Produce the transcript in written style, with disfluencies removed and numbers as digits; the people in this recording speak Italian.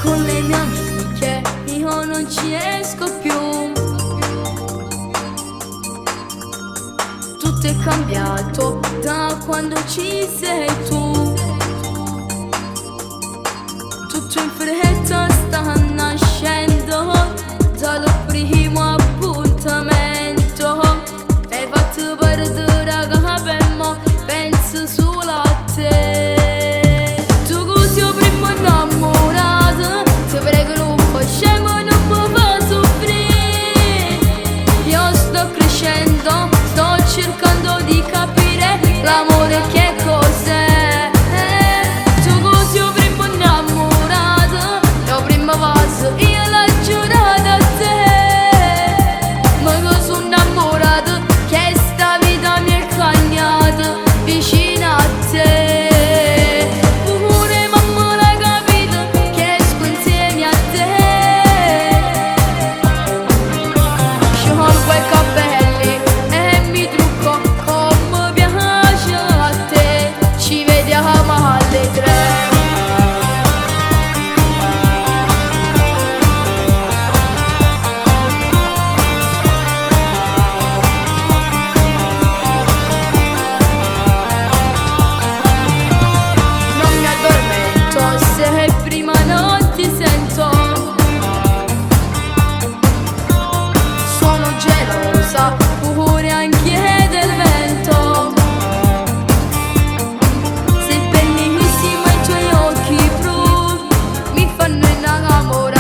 con le mie amiche io non ci esco più. Tutto è cambiato da quando ci sei tu. Tutto in fretta sta nascendo dal primo appuntamento. E fatto perdere che abbiamo, penso solo a te. Tu così ho prima innamorato, ti prego non facciamo, non mi fa soffrire. Io sto crescendo, sto cercando di capire l'amore che cos'è. Tu così ho prima innamorato, io prima vaso, io l'ho giurato a te. Ma io sono innamorato, che sta vita mi è cambiata vicino a te. Pure mamma l'ha capito che esco insieme a te. Sciolgo i capelli e mi trucco come piace a te. Ci vediamo alle 3. Non mi addormento se prima non ti sento. Sono gelosa pure anche del vento. Sei bellissima, i tuoi occhi blu mi fanno innamorare.